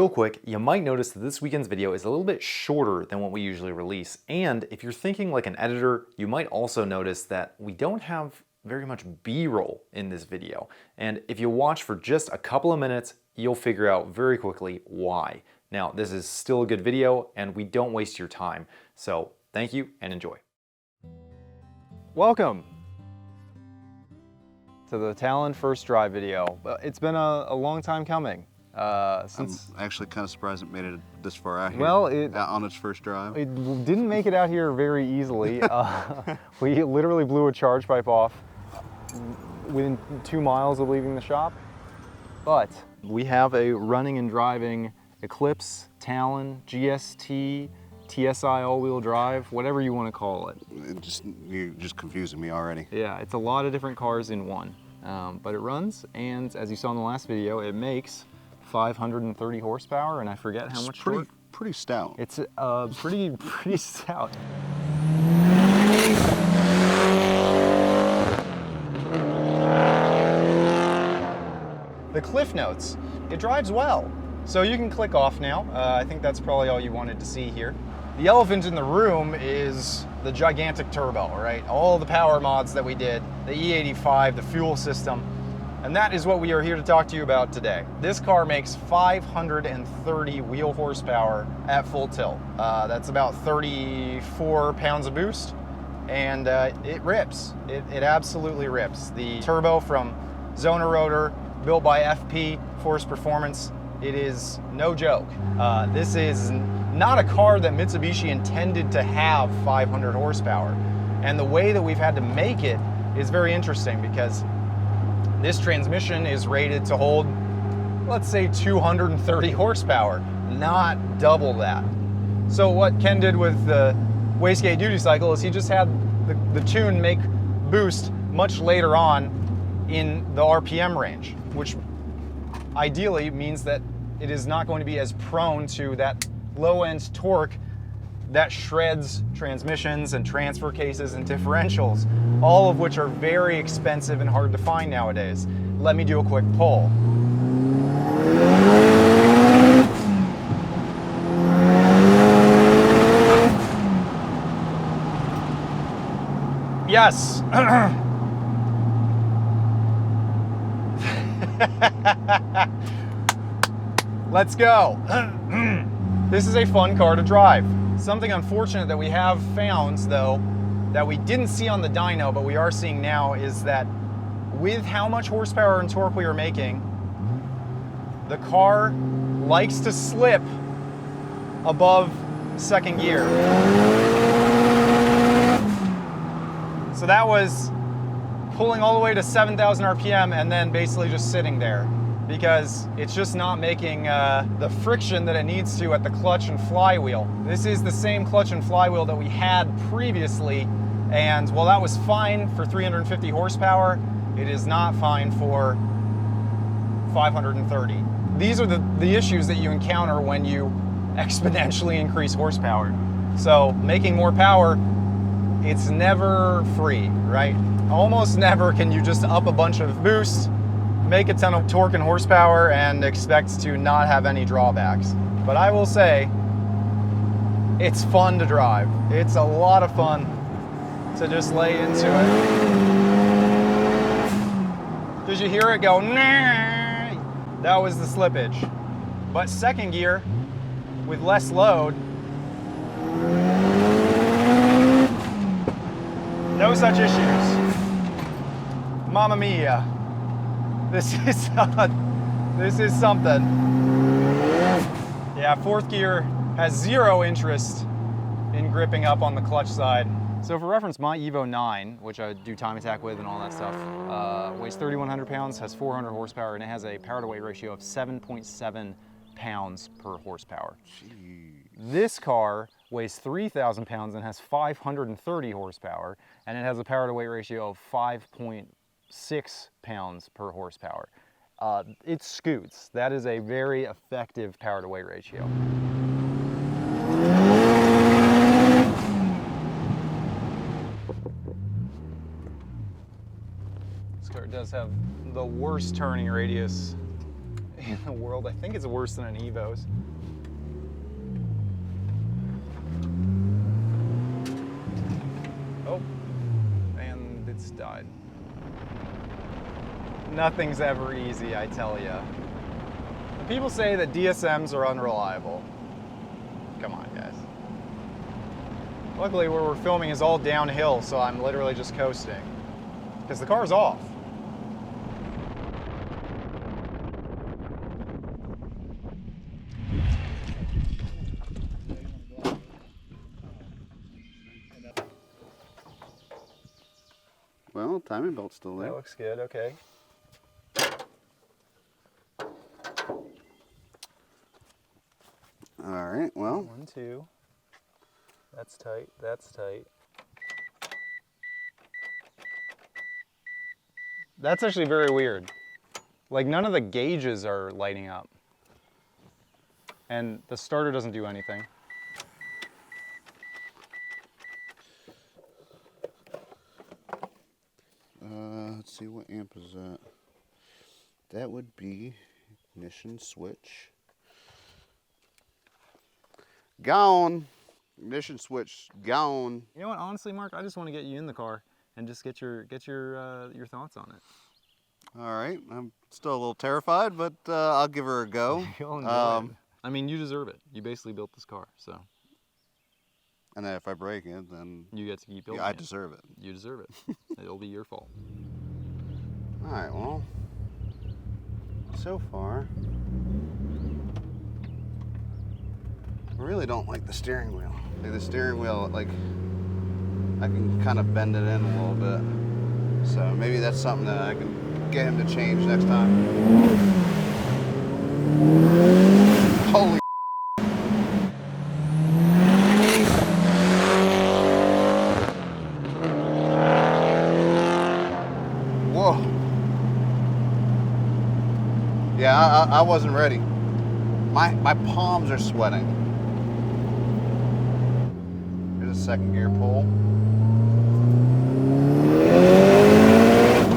Real quick, you might notice that this weekend's video is a little bit shorter than what we usually release, and if you're thinking like an editor, you might also notice that we don't have very much B-roll in this video. And if you watch for just a couple of minutes, you'll figure out very quickly why. Now, this is still a good video, and we don't waste your time. So thank you and enjoy. Welcome to the Talon first drive video. It's been a long time coming. Since I'm actually kind of surprised it made it this far out here. Well, on its first drive. It didn't make it out here very easily. We literally blew a charge pipe off within 2 miles of leaving the shop. But we have a running and driving Eclipse, Talon, GST, TSI all-wheel drive, whatever you want to call it. You're just confusing me already. Yeah, it's a lot of different cars in one. But it runs, and as you saw in the last video, it makes 530 horsepower, and I forget how much torque. Pretty stout. It's pretty stout. The cliff notes. It drives well. So you can click off now. I think that's probably all you wanted to see here. The elephant in the room is the gigantic turbo, right? All the power mods that we did, the E85, the fuel system. And that is what we are here to talk to you about today. This car makes 530 wheel horsepower at full tilt. That's about 34 pounds of boost, and it rips. It absolutely rips. The turbo from Zoner Rotor, built by FP, Force Performance, it is no joke. This is not a car that Mitsubishi intended to have 500 horsepower. And the way that we've had to make it is very interesting because this transmission is rated to hold, let's say, 230 horsepower, not double that. So what Ken did with the wastegate duty cycle is he just had the tune make boost much later on in the RPM range, which ideally means that it is not going to be as prone to that low-end torque that shreds transmissions and transfer cases and differentials, all of which are very expensive and hard to find nowadays. Let me do a quick poll. Yes. Let's go. This is a fun car to drive. Something unfortunate that we have found, though, that we didn't see on the dyno, but we are seeing now, is that with how much horsepower and torque we are making, the car likes to slip above second gear. So that was pulling all the way to 7,000 RPM and then basically just sitting there, because it's just not making the friction that it needs to at the clutch and flywheel. This is the same clutch and flywheel that we had previously, and while that was fine for 350 horsepower, it is not fine for 530. These are the issues that you encounter when you exponentially increase horsepower. So making more power, it's never free, right? Almost never can you just up a bunch of boost, make a ton of torque and horsepower, and expect to not have any drawbacks. But I will say, it's fun to drive. It's a lot of fun to just lay into it. Did you hear it go, nah? That was the slippage. But second gear, with less load, no such issues. Mamma mia. This is something. Yeah, fourth gear has zero interest in gripping up on the clutch side. So for reference, my Evo 9, which I do time attack with and all that stuff, weighs 3,100 pounds, has 400 horsepower, and it has a power to weight ratio of 7.7 pounds per horsepower. Jeez. This car weighs 3,000 pounds and has 530 horsepower, and it has a power to weight ratio of 5.6 pounds per horsepower. It scoots. That is a very effective power to weight ratio. This car does have the worst turning radius in the world. I think it's worse than an Evo's. Oh, and it's died. Nothing's ever easy, I tell ya. People say that DSMs are unreliable. Come on, guys. Luckily, where we're filming is all downhill, so I'm literally just coasting. Because the car's off. Well, timing belt's still there. That looks good, okay. All right, well. 1, 2. That's tight, that's tight. That's actually very weird. Like, none of the gauges are lighting up. And the starter doesn't do anything. Let's see, what amp is that? That would be ignition switch. Gone. Ignition switch gone. You know what? Honestly, Mark, I just want to get you in the car and just get your thoughts on it. All right. I'm still a little terrified, but I'll give her a go. You'll enjoy it. I mean, you deserve it. You basically built this car, so. And then if I break it, then You get to keep building yeah, I it. deserve it. You deserve it. It'll be your fault. All right. Well, so far, I really don't like the steering wheel. Like the steering wheel, like I can kind of bend it in a little bit. So maybe that's something that I can get him to change next time. Holy. Whoa. Yeah, I wasn't ready. My palms are sweating. Here's a second gear pull.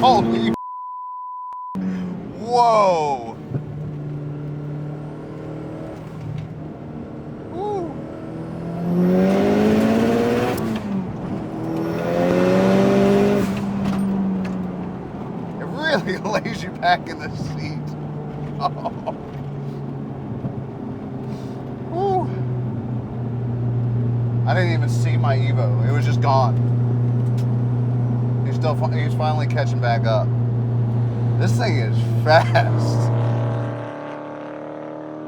Holy. Whoa. Woo. It really lays you back in the seat. Oh. Woo. I didn't even see my Evo. It was just gone. He's finally catching back up. This thing is fast.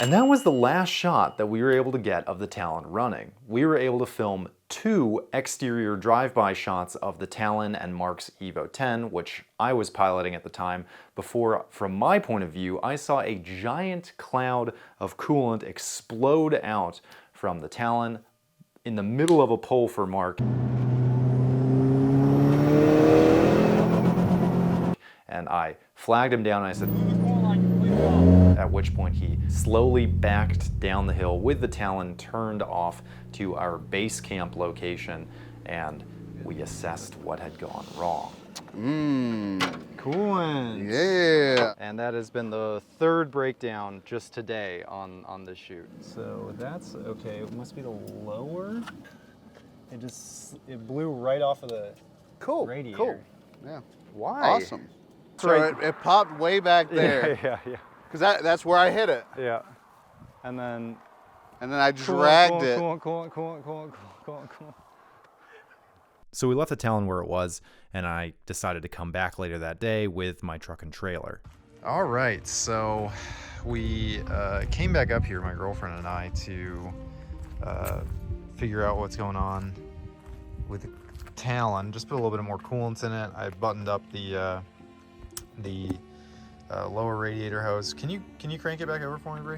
And that was the last shot that we were able to get of the Talon running. We were able to film 2 exterior drive-by shots of the Talon and Mark's Evo 10, which I was piloting at the time, before, from my point of view, I saw a giant cloud of coolant explode out from the Talon in the middle of a pole for Mark. And I flagged him down and I said, at which point he slowly backed down the hill with the Talon turned off to our base camp location, and we assessed what had gone wrong. Coolant. Yeah. And that has been the 3rd breakdown just today on this shoot. So that's okay. It must be the lower. It blew right off of the radiator. Cool. Yeah. Why? Awesome. So it popped way back there. Yeah. Because that's where I hit it. Yeah. And then I dragged it. Coolant. So we left the Talon where it was, and I decided to come back later that day with my truck and trailer. All right, so we came back up here, my girlfriend and I, to figure out what's going on with the Talon. Just put a little bit more coolant in it. I buttoned up the lower radiator hose. Can you crank it back over for me, Bree?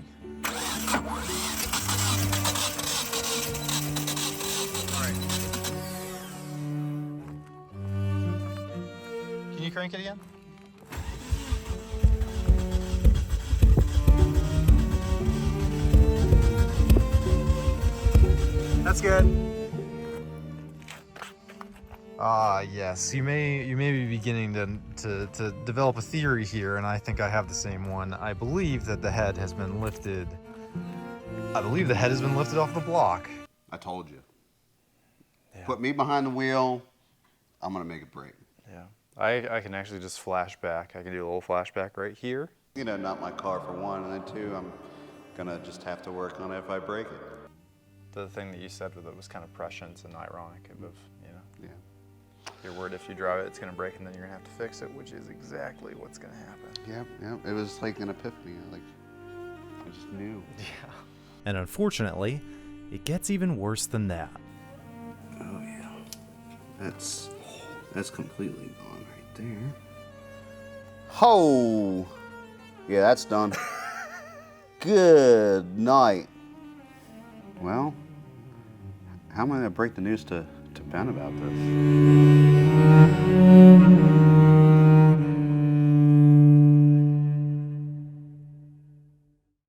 Can you crank it again? That's good. Yes. You may be beginning to develop a theory here, and I think I have the same one. I believe that the head has been lifted. I believe the head has been lifted off the block. I told you. Yeah. Put me behind the wheel. I'm gonna make it break. Yeah. I can actually just flash back. I can do a little flashback right here. You know, not my car for one, and then two, I'm gonna just have to work on it if I break it. The thing that you said with it was kind of prescient and ironic of, you know. Yeah. You're worried if you drive it, it's going to break and then you're going to have to fix it, which is exactly what's going to happen. Yeah. It was like an epiphany. Like, I just knew. Yeah. And unfortunately, it gets even worse than that. Oh yeah. That's completely gone right there. Oh. Yeah, that's done. Good night. Well, how am I gonna break the news to Ben about this?